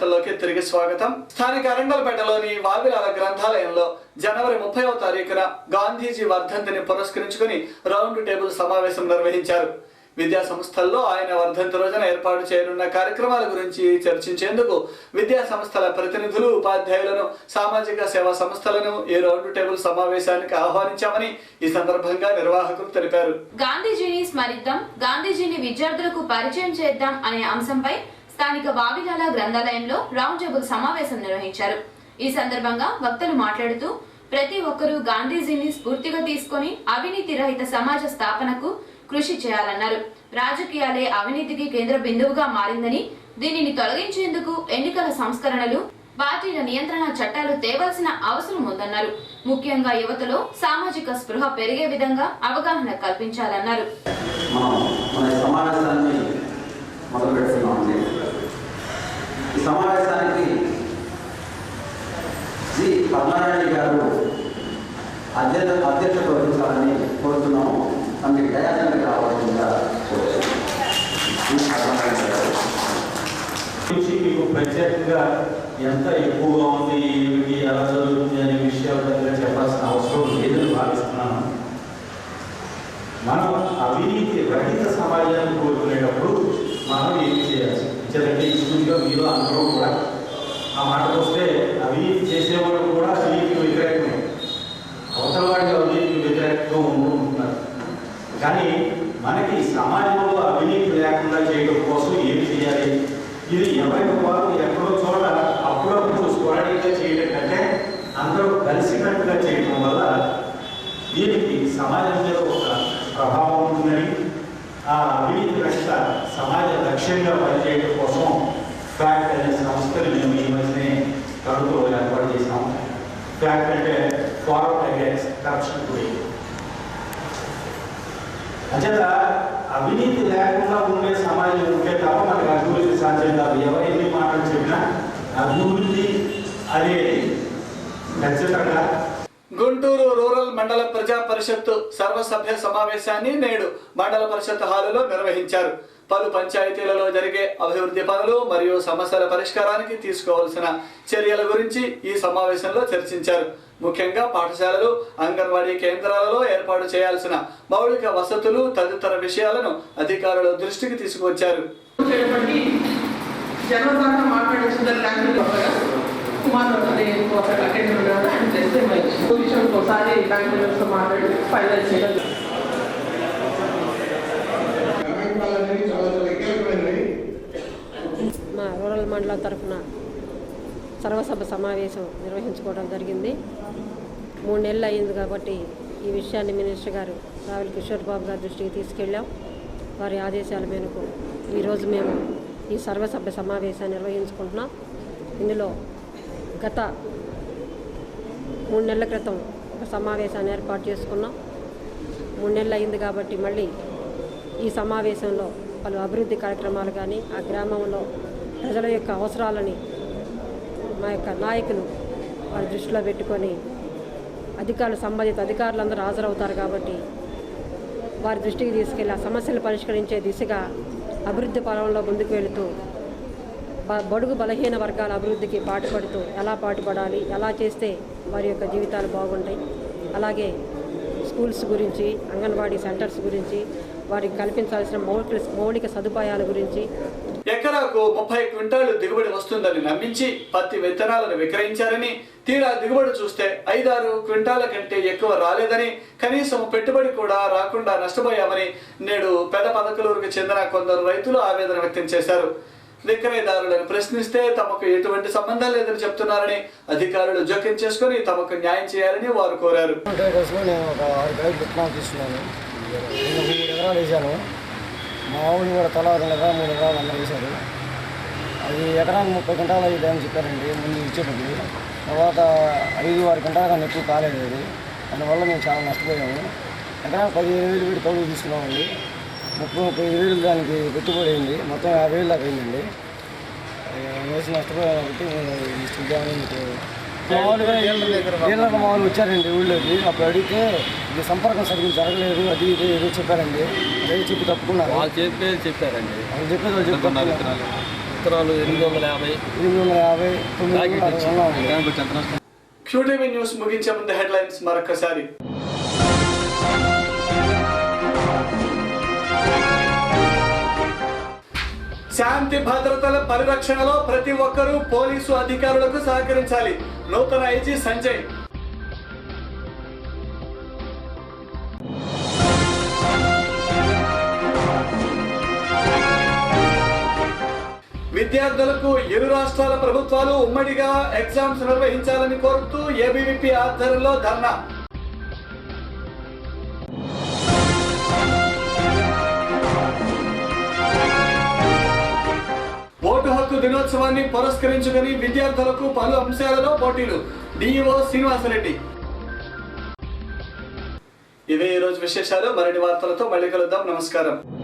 వార్తల్లోకి తిరిగి స్వాగతం. స్థానిక అరంగల్పేటలోని వావిలాల గ్రంథాలయంలో జనవరి 30వ తారీఖున గాంధీజీ వర్ధంతిని పురస్కరించుకుని రౌండ్ టేబుల్ సమావేశం నిర్వహించారు. విద్యా సంస్థల్లో ఆయన వర్ధంతి రోజున ఏర్పాటు చేయనున్న కార్యక్రమాల గురించి చర్చించేందుకు విద్యా సంస్థల ప్రతినిధులు, ఉపాధ్యాయులను, సామాజిక సేవా సంస్థలను ఈ రౌండ్ టేబుల్ సమావేశానికి ఆహ్వానించామని ఈ సందర్భంగా నిర్వాహకులు తెలిపారు. గాంధీజీని స్మరిద్దాం, గాంధీజీని విద్యార్థులకు పరిచయం చేద్దాం అనే అంశంపై స్థానిక వావిలాల గ్రంథాలయంలో రౌండ్ టేబుల్ సమావేశం నిర్వహించారు. ఈ సందర్భంగా వక్తలు మాట్లాడుతూ ప్రతి ఒక్కరూ గాంధీజీని స్ఫూర్తిగా తీసుకొని అవినీతి రహిత సమాజ స్థాపనకు కృషి చేయాలన్నారు. రాజకీయాలే అవినీతికి కేంద్ర బిందువుగా మారిందని, దీనిని తొలగించేందుకు ఎన్నికల సంస్కరణలు, పార్టీల నియంత్రణ చట్టాలు తేవాల్సిన అవసరం ఉందన్నారు. ముఖ్యంగా యువతలో సామాజిక స్పృహ పెరిగే విధంగా అవగాహన కల్పించాలన్నారు. ఈ సమావేశానికి జి పద్మనారాయణ గారు అధ్యక్షత వహించాలని కోరుతున్నాము. తనకి దయాదానికి రావాల్సిందిగా మీకు ప్రత్యేకంగా ఎంత ఎక్కువగా ఉంది, ఏమిటి, ఎలా జరుగుతుంది అనే విషయాల దగ్గర చెప్పాల్సిన అవసరం లేదని భావిస్తున్నాను. మనం అవినీతి రహిత సమాజాన్ని కోరుకునేటప్పుడు మనం ఏమి చేయాలి? ఎందుకంటే ఈ స్కూల్గా మీరు అందరూ కూడా ఆ మాటకు వస్తే అవినీతి చేసేవాళ్ళు కూడా అవినీతికి వ్యతిరేకమే, అవతల వాళ్ళు అవినీతికి వ్యతిరేకంగా ఉంటున్నారు. కానీ మనకి సమాజంలో అవినీతి లేకుండా చేయడం కోసం ఏమి చేయాలి? ఇది ఎవరికి వారు ఎక్కడో చోట అప్పుడప్పుడు స్పోరాడిక్గా చేయడం కంటే అందరూ కలిసినట్టుగా చేయడం వల్ల దీనికి సమాజం మీద ఒక ప్రభావం ఉంటుందని, ఆ అవినీతి రహిత సమాజ లక్ష్యంగా పనిచేయడం కోసం ఫ్యాక్ట్ అనే సంస్థని మేము ఈ మధ్యనే కడుపులో ఏర్పాటు చేసాం. ఫ్యాక్ట్ అంటే ఫారం అగైన్స్ కరప్షన్ టుడే. అంచేత అవినీతి లేకుండా ఉండే సమాజం ఉంటే తప్ప మనకు అభివృద్ధి సాధ్యం కాదు. ఎవరైనా మాటలు చెప్పినా అభివృద్ధి అనేది ఖచ్చితంగా. గుంటూరు రూరల్ మండల ప్రజా పరిషత్తు సర్వసభ్య సమావేశాన్ని నేడు మండల పరిషత్ హాలులో నిర్వహించారు. పలు పంచాయతీలలో జరిగే అభివృద్ధి పనులు మరియు సమస్యల పరిష్కారానికి తీసుకోవాల్సిన చర్యల గురించి ఈ సమావేశంలో చర్చించారు. ముఖ్యంగా పాఠశాలలు, అంగన్వాడీ కేంద్రాలలో ఏర్పాటు చేయాల్సిన మౌలిక వసతులు తదితర విషయాలను అధికారుల దృష్టికి తీసుకువచ్చారు. మా రూరల్ మండలం తరఫున సర్వసభ సమావేశం నిర్వహించుకోవడం జరిగింది. 3 నెలలు అయింది కాబట్టి ఈ విషయాన్ని మినిస్టర్ గారు రావుల కిషోర్ బాబు గారి దృష్టికి తీసుకెళ్ళాం. వారి ఆదేశాల మేరకు ఈరోజు మేము ఈ సర్వసభ్య సమావేశాన్ని నిర్వహించుకుంటున్నాం. ఇందులో గత 3 నెలల క్రితం ఒక సమావేశాన్ని ఏర్పాటు చేసుకున్నాం. 3 నెలలు అయింది కాబట్టి మళ్ళీ ఈ సమావేశంలో పలు అభివృద్ధి కార్యక్రమాలు కానీ, ఆ గ్రామంలో ప్రజల యొక్క అవసరాలని మా యొక్క నాయకులు వారి దృష్టిలో పెట్టుకొని సంబంధిత అధికారులందరూ హాజరవుతారు కాబట్టి వారి దృష్టికి తీసుకెళ్లి ఆ సమస్యలు పరిష్కరించే దిశగా అభివృద్ధి పరంలో ముందుకు వెళుతూ బడుగు బలహీన వర్గాల అభివృద్ధికి పాటుపడుతూ ఎలా పాటుపడాలి, ఎలా చేస్తే వారి యొక్క జీవితాలు బాగుంటాయి, అలాగే స్కూల్స్ గురించి, అంగన్వాడీ సెంటర్స్ గురించి, వారికి కల్పించాల్సిన మౌలిక సదుపాయాల గురించి. ఎకరాకు 30 క్వింటాలు దిగుబడి వస్తుందని నమ్మించి పత్తి విత్తనాలను విక్రయించారని, తీరా దిగుబడి చూస్తే 5-6 క్వింటాల కంటే ఎక్కువ రాలేదని, కనీసం పెట్టుబడి కూడా రాకుండా నష్టపోయామని నేడు పెదపదకలూరుకు చెందిన కొందరు రైతులు ఆవేదన వ్యక్తం చేశారు. విక్రయదారులను ప్రశ్నిస్తే తమకు ఎటువంటి సంబంధం లేదని చెప్తున్నారని, అధికారులు జోక్యం చేసుకుని తమకు న్యాయం చేయాలని వారు కోరారు. మా ఊళ్ళు కూడా తలా 2 ఎకరాలు 3 ఎకరాలు అందరూ వేశారు. అది ఎకరానికి 30 క్వింటాలు అయ్యిందని చెప్పారండి ముందు ఇచ్చేటప్పుడు. తర్వాత 5-6 క్వింటాల కన్నా ఎక్కువ కాలేదు. అది దానివల్ల మేము చాలా నష్టపోయాము. ఎకరానికి 15,000 పెట్టి కౌలు తీసుకున్నామండి. 30-35,000 దానికి పెట్టుబడి అయింది. మొత్తం 50,000 దాకా అయిందండి. వేసి నష్టపోయాం కాబట్టి ఇస్తుందామని మామూలు వచ్చారండి ఊళ్ళోకి. అప్పుడు అడిగితే ఇది సంపర్కం సరిగ్గా జరగలేదు, అది ఇది ఏదో చెప్పారండి. అదే చెప్పి తప్పుకున్నారు. వాళ్ళు చెప్పారండి. వాళ్ళు చెప్పేది వాళ్ళు చెప్తున్నారు. ఉత్తరాలు 850 950 QTV న్యూస్ ముగించే ముందు హెడ్లైన్స్ మరొకసారి. శాంతి భద్రతల పరిరక్షణలో ప్రతి ఒక్కరూ పోలీసు అధికారులకు సహకరించాలి. నూతన ఐజీ సంజయ్. విద్యార్థులకు ఇరు రాష్ట్రాల ప్రభుత్వాలు ఉమ్మడిగా ఎగ్జామ్స్ నిర్వహించాలని కోరుతూ ఏబీవీపీ ఆధ్వర్యంలో ధర్నా. ఓటు హక్కు దినోత్సవాన్ని పురస్కరించుకుని విద్యార్థులకు పలు అంశాలలో పోటీలు. డిఈఓ శ్రీనివాసరెడ్డి. ఇవే ఈ రోజు విశేషాలు. మరిన్ని వార్తలతో మళ్ళీ కలుద్దాం. నమస్కారం.